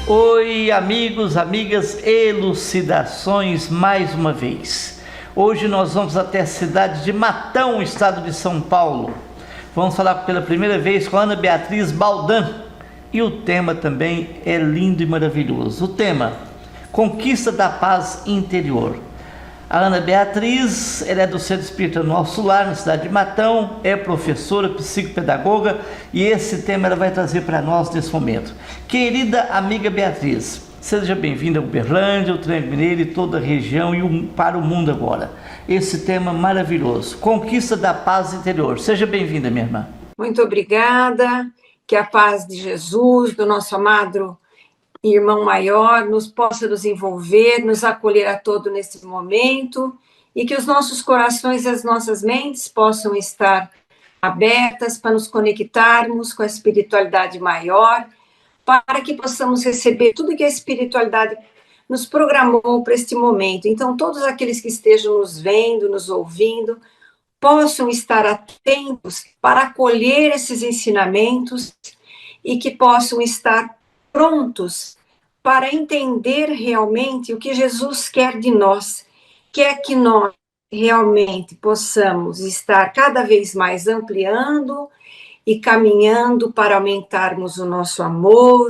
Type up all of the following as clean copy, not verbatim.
Oi, amigos, amigas, elucidações mais uma vez. Hoje nós vamos até a cidade de Matão, estado de São Paulo. Vamos falar pela primeira vez com a Ana Beatriz Baldan. E o tema também é lindo e maravilhoso. O tema, Conquista da Paz Interior. A Ana Beatriz, ela é do Centro Espírita Nosso Lar, na cidade de Matão, é professora, psicopedagoga, e esse tema ela vai trazer para nós nesse momento. Querida amiga Beatriz, seja bem-vinda a Uberlândia, o Triângulo Mineiro e toda a região e para o mundo agora. Esse tema maravilhoso, Conquista da Paz Interior. Seja bem-vinda, minha irmã. Muito obrigada, que a paz de Jesus, do nosso amado Irmão Maior, possa nos envolver, nos acolher a todo nesse momento, e que os nossos corações e as nossas mentes possam estar abertas para nos conectarmos com a espiritualidade maior, para que possamos receber tudo que a espiritualidade nos programou para este momento. Então, todos aqueles que estejam nos vendo, nos ouvindo, possam estar atentos para acolher esses ensinamentos e que possam estar prontos para entender realmente o que Jesus quer de nós, quer que nós realmente possamos estar cada vez mais ampliando e caminhando para aumentarmos o nosso amor,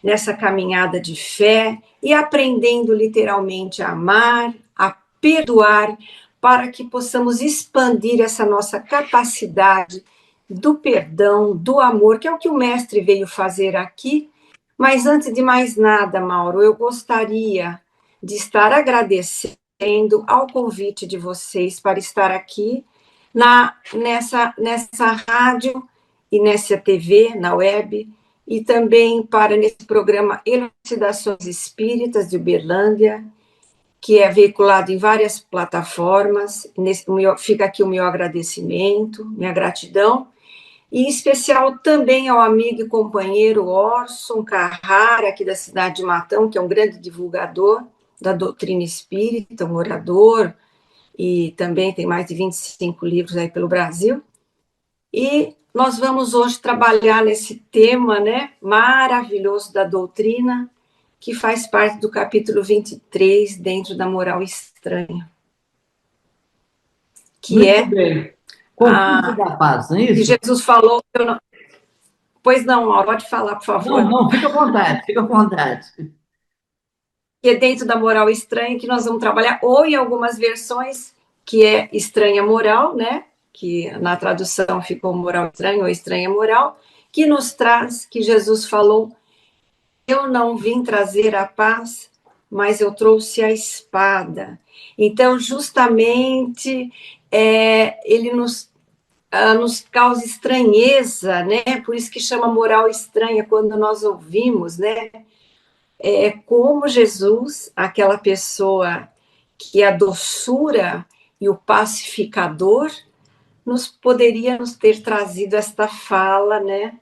nessa caminhada de fé, e aprendendo literalmente a amar, a perdoar, para que possamos expandir essa nossa capacidade do perdão, do amor, que é o que o Mestre veio fazer aqui. Mas antes de mais nada, Mauro, eu gostaria de estar agradecendo ao convite de vocês para estar aqui nessa rádio e nessa TV, na web, e também para nesse programa Elucidações Espíritas de Uberlândia, que é veiculado em várias plataformas. Fica aqui o meu agradecimento, minha gratidão, e em especial também ao amigo e companheiro Orson Carrara, aqui da cidade de Matão, que é um grande divulgador da doutrina espírita, um orador, e também tem mais de 25 livros aí pelo Brasil. E nós vamos hoje trabalhar nesse tema, né, maravilhoso da doutrina, que faz parte do capítulo 23, dentro da moral estranha. Que Muito é bem. Conquista da paz, não é isso? Que Jesus falou... Pois não, Mauro, pode falar, por favor. Não, fica à vontade, fica à vontade. Que é dentro da moral estranha que nós vamos trabalhar, ou em algumas versões, que é estranha moral, né? Que na tradução ficou moral estranha ou estranha moral, que nos traz, que Jesus falou: eu não vim trazer a paz, mas eu trouxe a espada. Então, justamente, ele nos causa estranheza, né? Por isso que chama moral estranha quando nós ouvimos, né? É como Jesus, aquela pessoa que é a doçura e o pacificador, poderia nos ter trazido esta fala, né?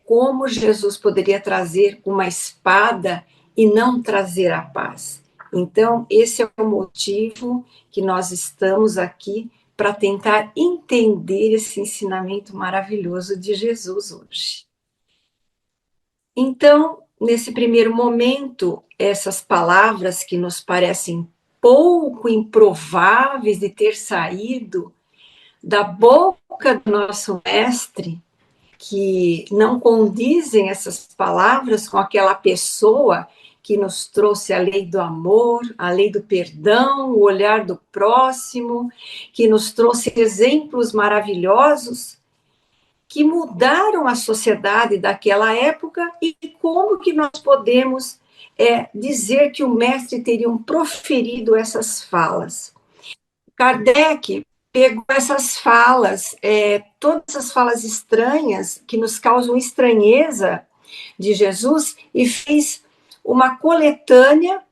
Como Jesus poderia trazer uma espada e não trazer a paz. Então, esse é o motivo que nós estamos aqui para tentar entender esse ensinamento maravilhoso de Jesus hoje. Então, nesse primeiro momento, essas palavras que nos parecem pouco improváveis de ter saído da boca do nosso mestre, que não condizem essas palavras com aquela pessoa que nos trouxe a lei do amor, a lei do perdão, o olhar do próximo, que nos trouxe exemplos maravilhosos que mudaram a sociedade daquela época, e como que nós podemos dizer que o mestre teria proferido essas falas. Kardec pegou essas falas, todas essas falas estranhas, que nos causam estranheza de Jesus, e fez uma coletânea,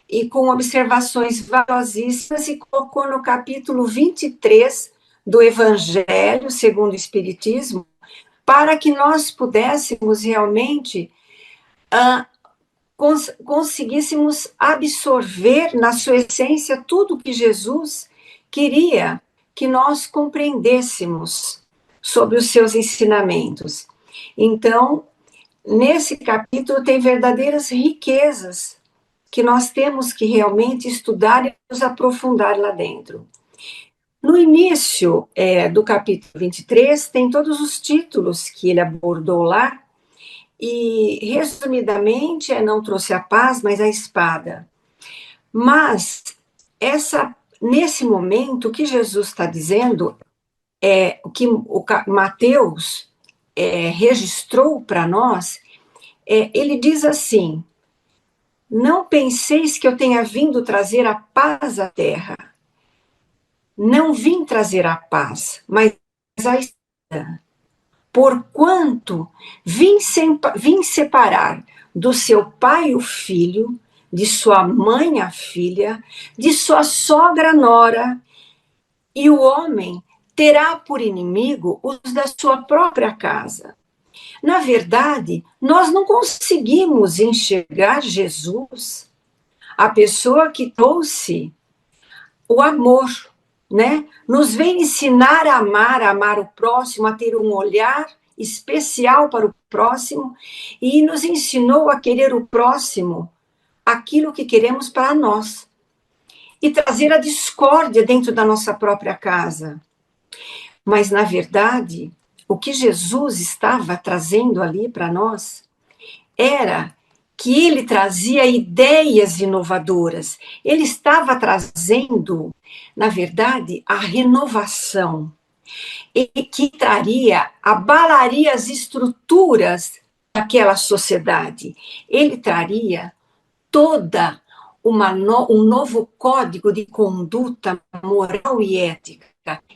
e com observações valiosíssimas, e colocou no capítulo 23 do Evangelho segundo o Espiritismo, para que nós pudéssemos realmente conseguíssemos absorver na sua essência tudo que Jesus queria que nós compreendêssemos sobre os seus ensinamentos. Então, nesse capítulo tem verdadeiras riquezas que nós temos que realmente estudar e nos aprofundar lá dentro. No início do capítulo 23, tem todos os títulos que ele abordou lá, e, resumidamente, não trouxe a paz, mas a espada. Mas, nesse momento, o que Jesus está dizendo, o que Mateus registrou para nós, ele diz assim: não penseis que eu tenha vindo trazer a paz à terra. Não vim trazer a paz, mas a espada. Porquanto vim separar do seu pai o filho, de sua mãe a filha, de sua sogra a nora, e o homem terá por inimigo os da sua própria casa. Na verdade, nós não conseguimos enxergar Jesus, a pessoa que trouxe o amor, né? Nos vem ensinar a amar o próximo, a ter um olhar especial para o próximo, e nos ensinou a querer o próximo, aquilo que queremos para nós, e trazer a discórdia dentro da nossa própria casa. Mas, na verdade, o que Jesus estava trazendo ali para nós era que ele trazia ideias inovadoras. Ele estava trazendo, na verdade, a renovação, e que abalaria as estruturas daquela sociedade. Ele traria toda um novo código de conduta moral e ética.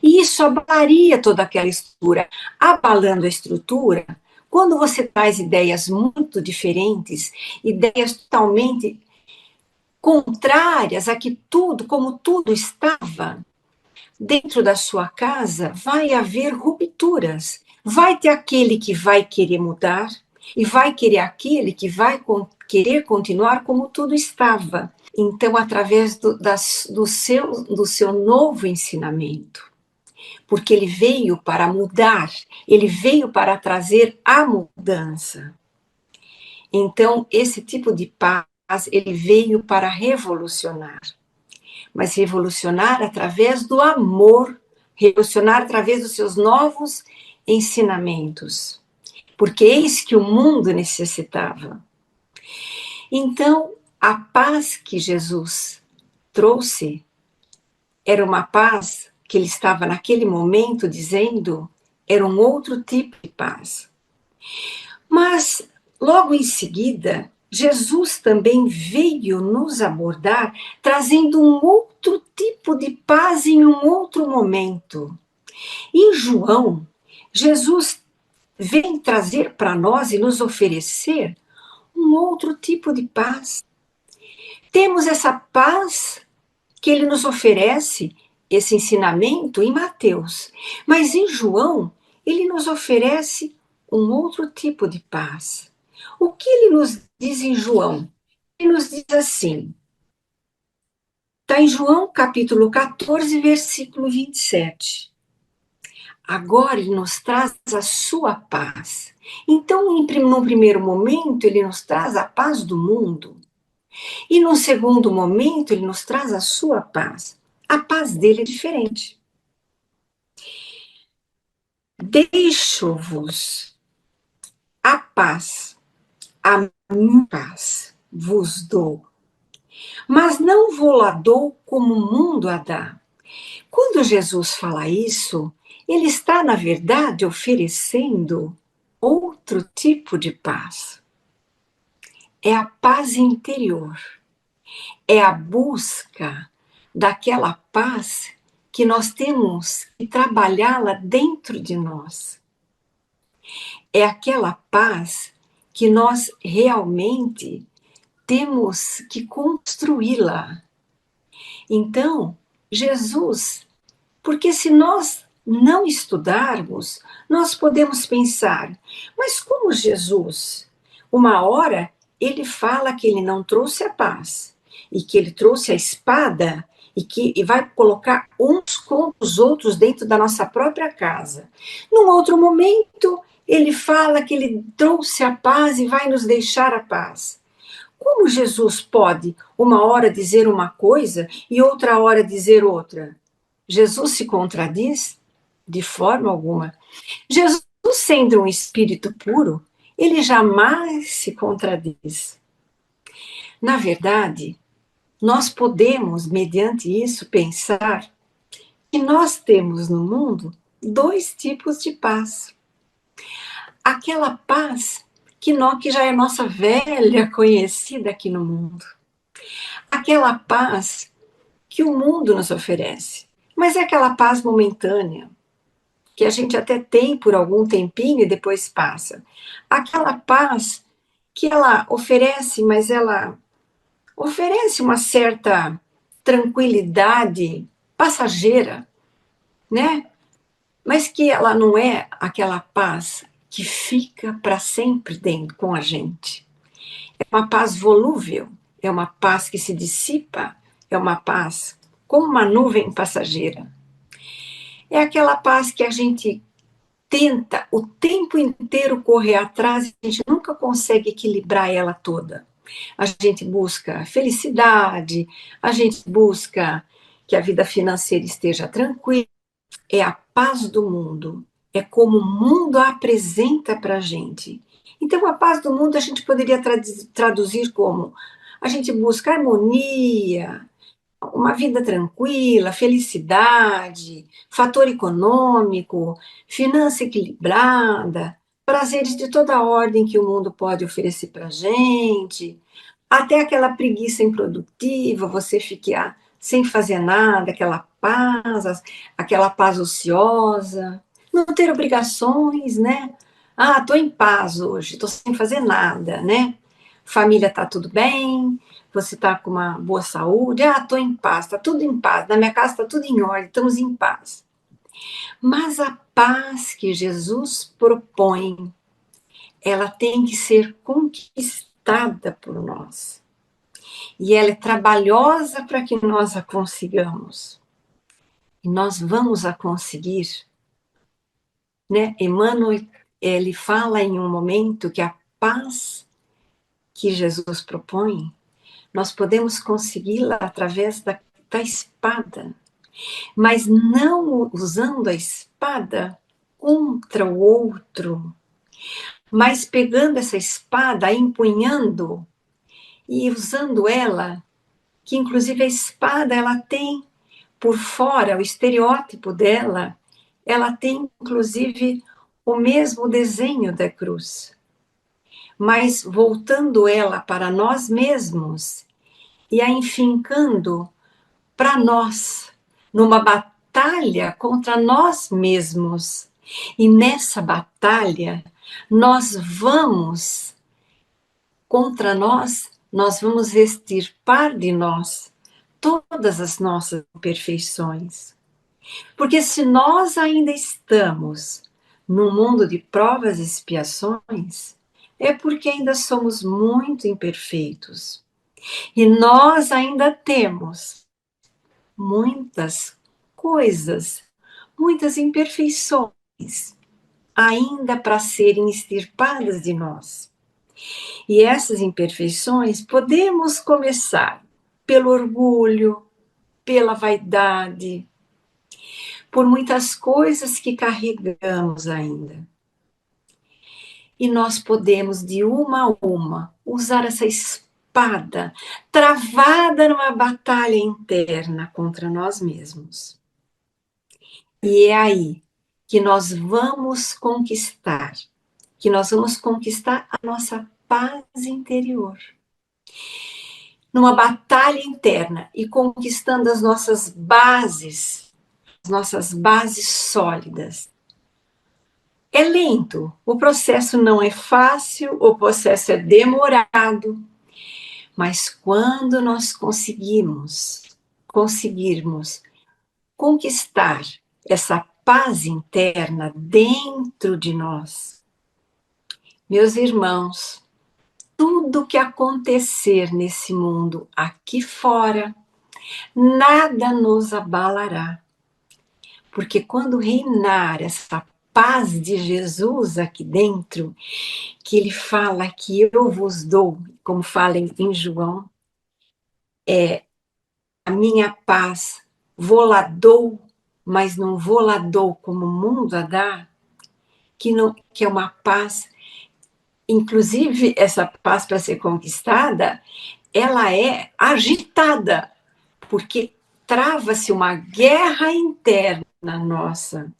E isso abalaria toda aquela estrutura. Abalando a estrutura, quando você traz ideias muito diferentes, ideias totalmente contrárias a que tudo, como tudo estava dentro da sua casa, vai haver rupturas. Vai ter aquele que vai querer mudar e vai querer aquele que vai querer continuar como tudo estava. Então, através do seu novo ensinamento, porque ele veio para mudar, ele veio para trazer a mudança. Então, esse tipo de paz, ele veio para revolucionar, mas revolucionar através do amor, revolucionar através dos seus novos ensinamentos, porque eis que o mundo necessitava. Então, a paz que Jesus trouxe era uma paz que ele estava naquele momento dizendo, era um outro tipo de paz. Mas, logo em seguida, Jesus também veio nos abordar, trazendo um outro tipo de paz em um outro momento. Em João, Jesus vem trazer para nós e nos oferecer um outro tipo de paz. Temos essa paz que ele nos oferece, esse ensinamento em Mateus, mas em João, ele nos oferece um outro tipo de paz. O que ele nos diz em João? Ele nos diz assim, está em João capítulo 14, versículo 27. Agora ele nos traz a sua paz. Então, num primeiro momento, ele nos traz a paz do mundo. E num segundo momento, ele nos traz a sua paz. A paz dele é diferente. Deixo-vos a minha paz vos dou. Mas não vou-la dou como o mundo a dá. Quando Jesus fala isso, ele está, na verdade, oferecendo outro tipo de paz. É a paz interior. É a busca daquela paz que nós temos que trabalhá-la dentro de nós. É aquela paz que nós realmente temos que construí-la. Então, Jesus, porque se nós não estudarmos, nós podemos pensar, mas como Jesus? Uma hora ele fala que ele não trouxe a paz, e que ele trouxe a espada, e vai colocar uns contra os outros dentro da nossa própria casa. Num outro momento, Ele fala que ele trouxe a paz e vai nos deixar a paz. Como Jesus pode, uma hora dizer uma coisa e outra hora dizer outra? Jesus se contradiz? De forma alguma. Jesus, sendo um espírito puro, ele jamais se contradiz. Na verdade, nós podemos, mediante isso, pensar que nós temos no mundo dois tipos de paz. Aquela paz que já é nossa velha conhecida aqui no mundo. Aquela paz que o mundo nos oferece. Mas é aquela paz momentânea, que a gente até tem por algum tempinho e depois passa. Aquela paz que ela oferece, mas ela oferece uma certa tranquilidade passageira, né? Mas que ela não é aquela paz que fica para sempre dentro com a gente. É uma paz volúvel, é uma paz que se dissipa, é uma paz como uma nuvem passageira. É aquela paz que a gente tenta o tempo inteiro correr atrás e a gente nunca consegue equilibrar ela toda. A gente busca felicidade, a gente busca que a vida financeira esteja tranquila. É a paz do mundo, é como o mundo a apresenta para a gente. Então, a paz do mundo a gente poderia traduzir como a gente busca harmonia, uma vida tranquila, felicidade, fator econômico, finança equilibrada, prazeres de toda ordem que o mundo pode oferecer para a gente, até aquela preguiça improdutiva, você ficar sem fazer nada, aquela paz ociosa, não ter obrigações, né? Ah, estou em paz hoje, estou sem fazer nada, né? Família está tudo bem, você está com uma boa saúde, ah, estou em paz, está tudo em paz, na minha casa está tudo em ordem, estamos em paz. Mas a paz que Jesus propõe, ela tem que ser conquistada por nós. E ela é trabalhosa para que nós a consigamos. E nós vamos a conseguir, né? Emmanuel, ele fala em um momento que a paz que Jesus propõe, nós podemos consegui-la através da espada, mas não usando a espada contra o outro, mas pegando essa espada, empunhando e usando ela, que inclusive a espada ela tem por fora, o estereótipo dela, ela tem inclusive o mesmo desenho da cruz, mas voltando ela para nós mesmos e a enfincando para nós, numa batalha contra nós mesmos. E nessa batalha, nós vamos extirpar de nós todas as nossas imperfeições. Porque se nós ainda estamos no mundo de provas e expiações, é porque ainda somos muito imperfeitos. E nós ainda temos muitas coisas, muitas imperfeições ainda para serem extirpadas de nós. E essas imperfeições podemos começar pelo orgulho, pela vaidade, por muitas coisas que carregamos ainda. E nós podemos, de uma a uma, usar essa espada travada numa batalha interna contra nós mesmos. E é aí que nós vamos conquistar, a nossa paz interior. Numa batalha interna e conquistando as nossas bases sólidas. É lento, o processo não é fácil, o processo é demorado, mas quando nós conseguirmos conquistar essa paz interna dentro de nós, meus irmãos, tudo que acontecer nesse mundo aqui fora, nada nos abalará. Porque quando reinar essa paz de Jesus aqui dentro, que ele fala que eu vos dou, como fala em João, a minha paz, vou-la dou, mas não vou-la dou como o mundo a dá, que é uma paz, inclusive essa paz para ser conquistada, ela é agitada, porque trava-se uma guerra interna nossa.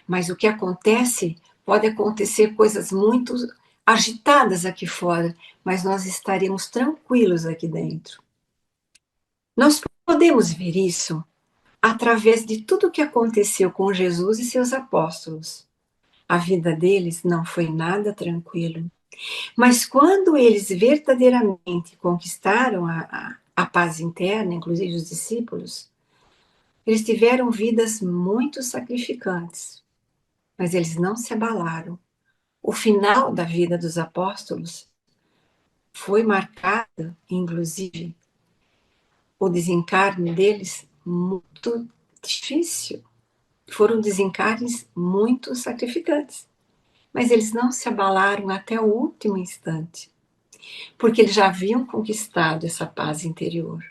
Mas o que acontece, pode acontecer coisas muito agitadas aqui fora, mas nós estaremos tranquilos aqui dentro. Nós podemos ver isso através de tudo o que aconteceu com Jesus e seus apóstolos. A vida deles não foi nada tranquilo. Mas quando eles verdadeiramente conquistaram a paz interna, inclusive os discípulos, eles tiveram vidas muito sacrificantes, mas eles não se abalaram. O final da vida dos apóstolos foi marcado, inclusive, o desencarne deles muito difícil. Foram desencarnes muito sacrificantes. Mas eles não se abalaram até o último instante, porque eles já haviam conquistado essa paz interior.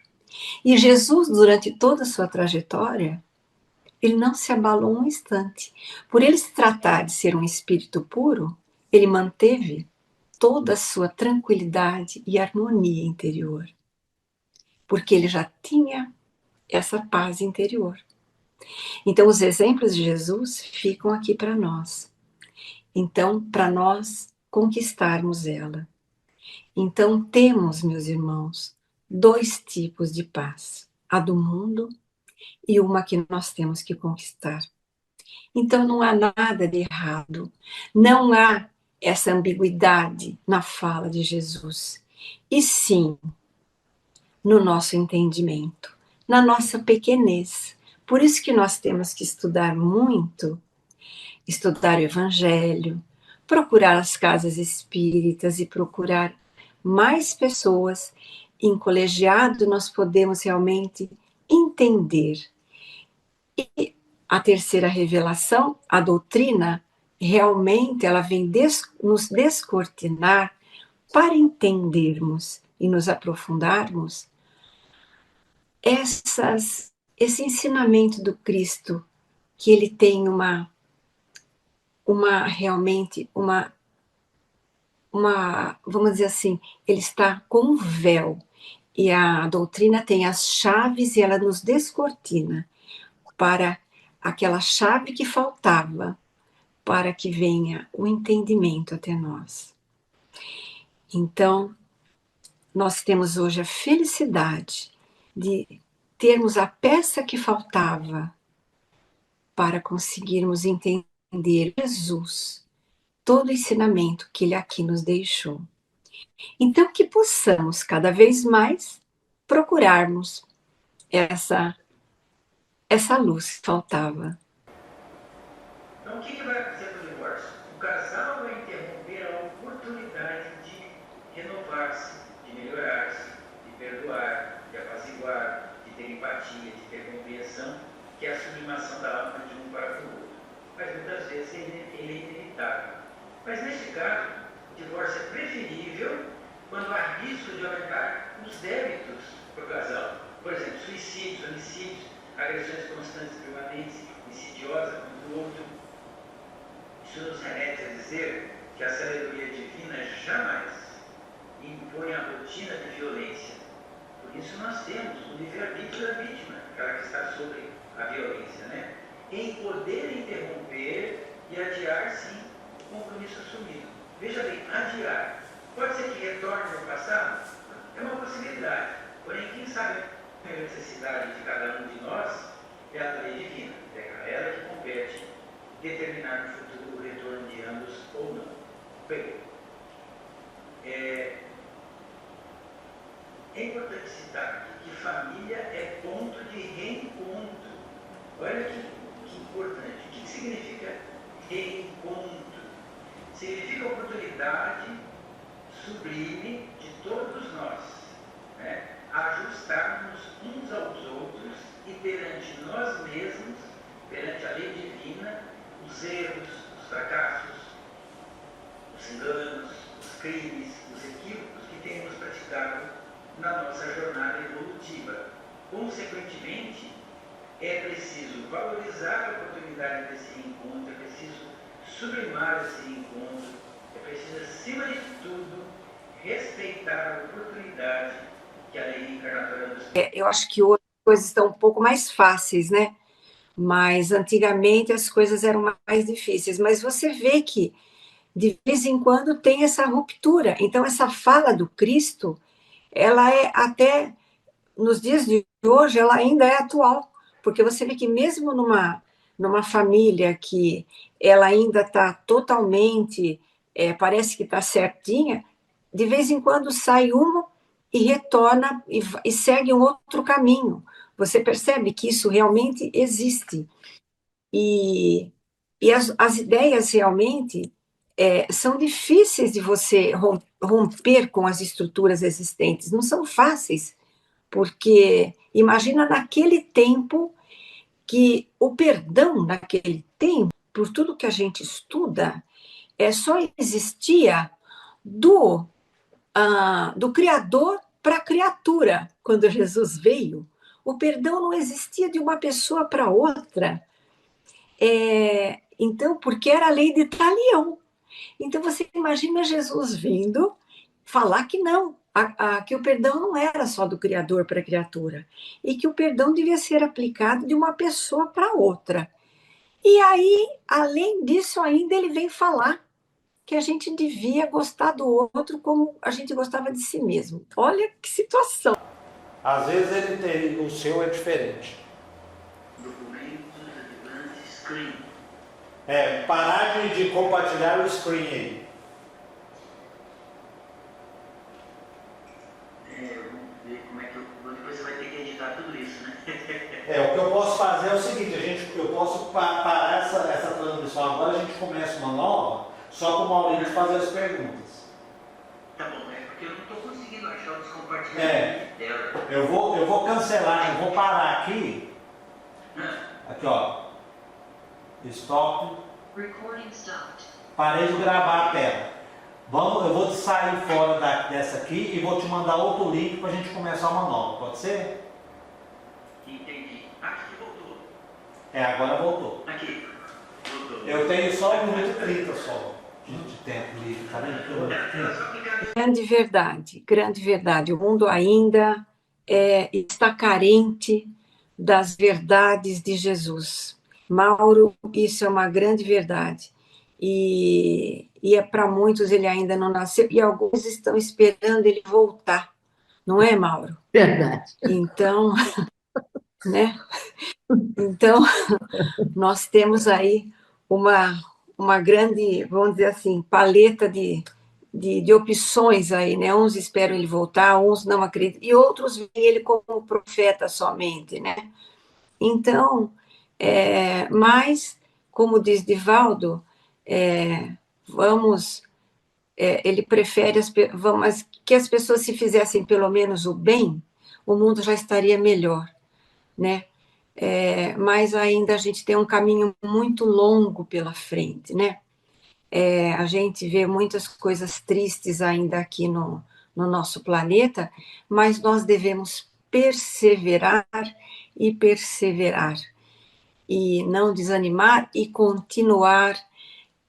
E Jesus, durante toda a sua trajetória, ele não se abalou um instante. Por ele se tratar de ser um espírito puro, ele manteve toda a sua tranquilidade e harmonia interior, porque ele já tinha essa paz interior. Então, os exemplos de Jesus ficam aqui para nós. Então, para nós conquistarmos ela. Então, temos, meus irmãos, dois tipos de paz: a do mundo e uma que nós temos que conquistar. Então, não há nada de errado, não há essa ambiguidade na fala de Jesus. E sim, no nosso entendimento, na nossa pequenez. Por isso que nós temos que estudar muito, estudar o Evangelho, procurar as casas espíritas e procurar mais pessoas. Em colegiado, nós podemos realmente entender. E a terceira revelação, a doutrina, realmente ela vem nos descortinar para entendermos e nos aprofundarmos esse ensinamento do Cristo, que ele tem realmente vamos dizer assim, ele está com um véu, e a doutrina tem as chaves e ela nos descortina para aquela chave que faltava, para que venha o entendimento até nós. Então, nós temos hoje a felicidade de termos a peça que faltava para conseguirmos entender Jesus, todo o ensinamento que ele aqui nos deixou. Então, que possamos cada vez mais procurarmos essa luz que faltava. Então, o que vai acontecer com o divórcio? O casal vai interromper a oportunidade de renovar-se, de melhorar-se, de perdoar, de apaziguar, de ter empatia, de ter compreensão, que é a sublimação da alma de um para o outro. Mas muitas vezes ele é inevitável. Mas neste caso, o divórcio é preferível quando há risco de aumentar os débitos para o casal. Por exemplo, suicídios, homicídios, agressões constantes e permanentes, insidiosas contra o outro. Isso nos remete a dizer que a sabedoria divina jamais impõe a rotina de violência. Por isso nós temos o livre-arbítrio da vítima, aquela que está sobre a violência, né? Em poder interromper e adiar, sim, o compromisso assumido. Veja bem, adiar. Pode ser que retorne ao passado? É uma possibilidade. Porém, quem sabe a necessidade de cada um de nós é a lei divina. É a ela que compete determinar no futuro o retorno de ambos ou não. Bem, é importante citar que família é ponto de reencontro. Olha que importante. O que significa reencontro? Significa oportunidade sublime de todos nós, né? Ajustarmos uns aos outros e perante nós mesmos, perante a lei divina, os erros, os fracassos, os enganos, os crimes, os equívocos que temos praticado na nossa jornada evolutiva. Consequentemente, é preciso valorizar a oportunidade desse reencontro, é preciso sublimar esse reencontro, é preciso, acima de tudo, respeitar a oportunidade que a lei encarnatória nos dá. Eu acho que hoje as coisas estão um pouco mais fáceis, né? Mas antigamente as coisas eram mais difíceis. Mas você vê que de vez em quando tem essa ruptura. Então essa fala do Cristo, ela é até nos dias de hoje, ela ainda é atual, porque você vê que mesmo numa família que ela ainda está totalmente, parece que está certinha, de vez em quando sai uma e retorna e segue um outro caminho. Você percebe que isso realmente existe. E, e as ideias realmente são difíceis de você romper com as estruturas existentes, não são fáceis, porque imagina naquele tempo que o perdão naquele tempo, por tudo que a gente estuda, só existia do Criador para a criatura. Quando Jesus veio, o perdão não existia de uma pessoa para outra. Então, porque era a lei de talião. Então, você imagina Jesus vindo falar que não, que o perdão não era só do Criador para a criatura, e que o perdão devia ser aplicado de uma pessoa para outra. E aí, além disso, ainda ele vem falar que a gente devia gostar do outro como a gente gostava de si mesmo. Olha que situação. Às vezes ele tem, o seu é diferente. Documentos, advances, screen. Parar de compartilhar o screen aí. Vamos ver como é que depois você vai ter que editar tudo isso, né? O que eu posso fazer é o seguinte, eu posso parar essa transmissão agora, a gente começa uma nova, só com o Maurício fazer as perguntas. Tá bom, porque eu não estou conseguindo achar o descompartilhamento dela. Eu vou cancelar, eu vou parar aqui. Aqui, ó. Stop. Recording stopped. Parei de gravar a tela. Eu vou sair fora dessa aqui e vou te mandar outro link para a gente começar uma nova, pode ser? Entendi. Aqui voltou. Agora voltou. Aqui. Voltou. Eu tenho só 1 minuto e 30 só de tempo livre, tá vendo? Grande verdade. O mundo ainda está carente das verdades de Jesus. Mauro, isso é uma grande verdade. E para muitos ele ainda não nasceu, e alguns estão esperando ele voltar. Não é, Mauro? Verdade. Então, né? Então, nós temos aí uma grande, vamos dizer assim, paleta de opções aí, né? Uns esperam ele voltar, uns não acreditam, e outros veem ele como profeta somente, né? Então, mas, como diz Divaldo, ele prefere mas que as pessoas se fizessem pelo menos o bem, o mundo já estaria melhor, né? Mas ainda a gente tem um caminho muito longo pela frente, né? A gente vê muitas coisas tristes ainda aqui no nosso planeta, mas nós devemos perseverar e perseverar, e não desanimar e continuar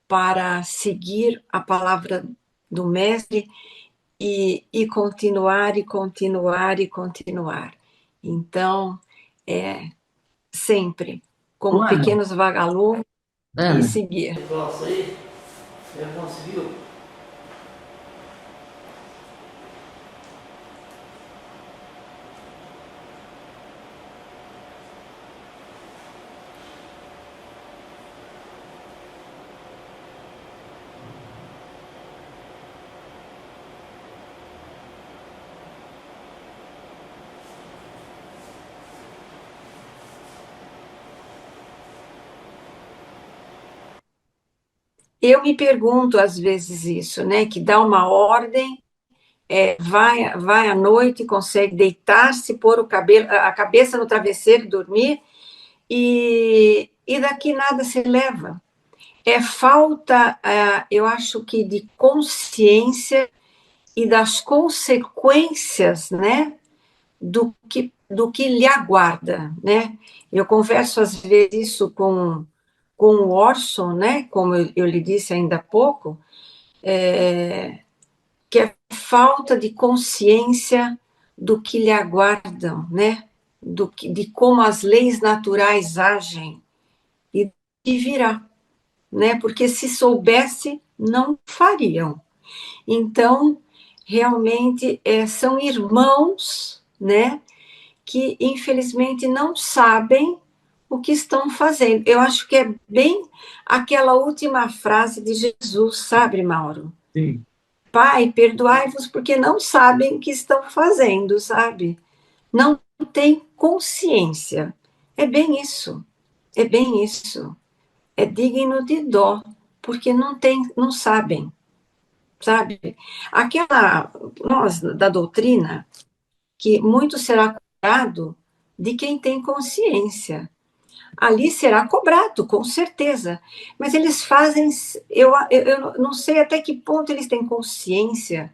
para seguir a palavra do Mestre e continuar e continuar e continuar. Então, sempre, como Ana, pequenos vagalumes, Ana, e seguir. Nossa, aí, já conseguiu? Eu me pergunto às vezes isso, né? Que dá uma ordem, vai à noite, consegue deitar-se, pôr a cabeça no travesseiro, dormir, e daqui nada se leva. é falta, eu acho que de consciência e das consequências, né, do que lhe aguarda, né? Eu converso às vezes isso com o Orson, né, como eu lhe disse ainda há pouco, que é falta de consciência do que lhe aguardam, né? De como as leis naturais agem e que virá, né? Porque se soubesse, não fariam. Então, realmente, são irmãos, né? Que infelizmente não sabem o que estão fazendo. Eu acho que é bem aquela última frase de Jesus, sabe, Mauro? Sim. Pai, perdoai-vos porque não sabem o que estão fazendo, sabe? Não tem consciência. É bem isso. É bem isso. É digno de dó, porque não sabem, sabe? Aquela, nós, da doutrina, que muito será cobrado de quem tem consciência. Ali será cobrado, com certeza. Mas eles fazem, eu não sei até que ponto eles têm consciência.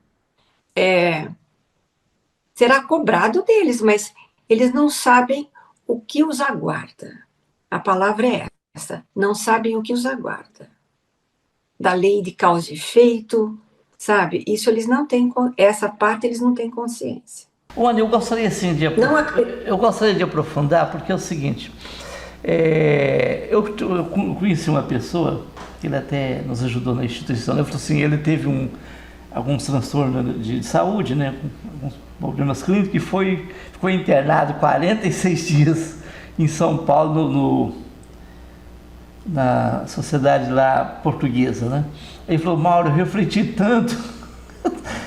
Será cobrado deles, mas eles não sabem o que os aguarda. A palavra é essa, não sabem o que os aguarda. Da lei de causa e efeito, sabe? Isso eles não têm, essa parte eles não têm consciência. Olha, eu gostaria assim de aprofundar, porque é o seguinte, eu conheci uma pessoa, que ele até nos ajudou na instituição, ele falou assim, ele teve alguns transtornos de saúde, né, alguns problemas clínicos, e ficou internado 46 dias em São Paulo, na sociedade lá portuguesa, né? Ele falou, Mauro, eu refleti tanto,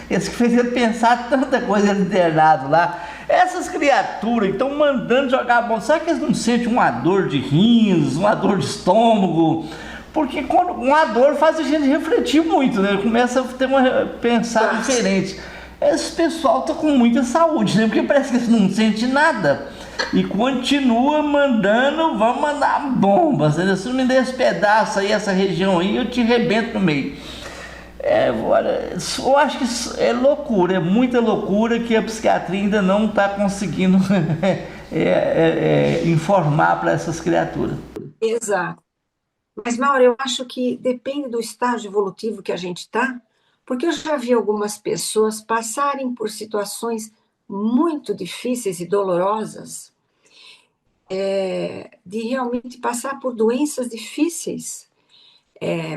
esse que fez ele pensar tanta coisa internado lá. Essas criaturas estão mandando jogar a bola. Será que eles não sentem uma dor de rins, uma dor de estômago? Porque quando uma dor faz a gente refletir muito, né? Começa a ter pensar diferente. Esse pessoal está com muita saúde, né? Porque parece que eles não sentem nada. E continua mandando, vamos mandar bombas. Né? Se não me der esse pedaço aí, essa região aí, eu te arrebento no meio. Eu acho que é loucura, é muita loucura que a psiquiatria ainda não está conseguindo informar para essas criaturas. Exato. Mas, Mauro, eu acho que depende do estágio evolutivo que a gente está, porque eu já vi algumas pessoas passarem por situações muito difíceis e dolorosas, de realmente passar por doenças difíceis,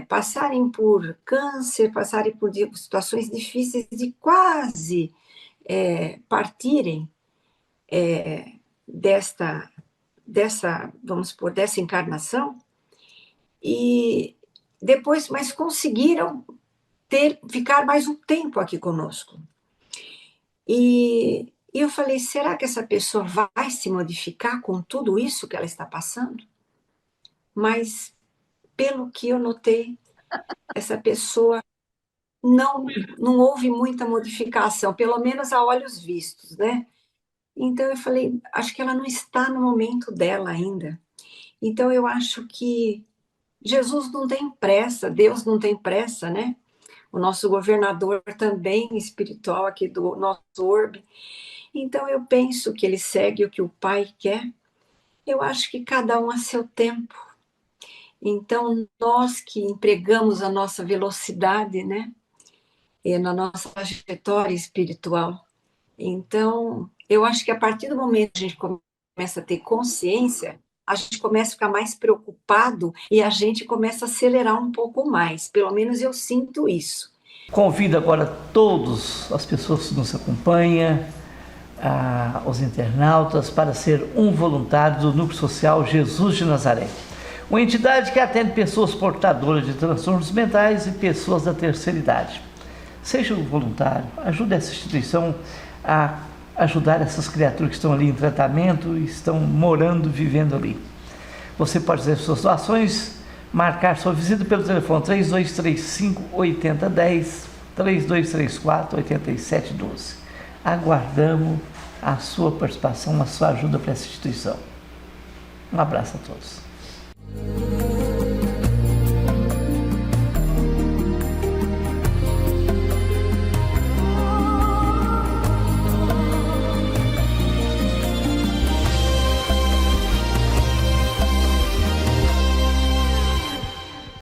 passarem por câncer, passarem por situações difíceis de quase partirem dessa, vamos supor, dessa encarnação, e depois, mas conseguiram ficar mais um tempo aqui conosco. E eu falei, será que essa pessoa vai se modificar com tudo isso que ela está passando? Mas, pelo que eu notei, essa pessoa não houve muita modificação, pelo menos a olhos vistos, né? Então eu falei, acho que ela não está no momento dela ainda. Então eu acho que Jesus não tem pressa, Deus não tem pressa, né? O nosso governador também espiritual aqui do nosso orbe. Então eu penso que ele segue o que o Pai quer. Eu acho que cada um a seu tempo. Então nós que empregamos a nossa velocidade, né? Na nossa trajetória espiritual. Então eu acho que a partir do momento que a gente começa a ter consciência, a gente começa a ficar mais preocupado e a gente começa a acelerar um pouco mais. Pelo menos eu sinto isso. Convido agora todas as pessoas que nos acompanham, os internautas, para ser um voluntário do Núcleo Social Jesus de Nazaré. Uma entidade que atende pessoas portadoras de transtornos mentais e pessoas da terceira idade. Seja um voluntário, ajude essa instituição a ajudar essas criaturas que estão ali em tratamento e estão morando, vivendo ali. Você pode fazer suas doações, marcar sua visita pelo telefone 3235-8010, 3234-8712. Aguardamos a sua participação, a sua ajuda para essa instituição. Um abraço a todos.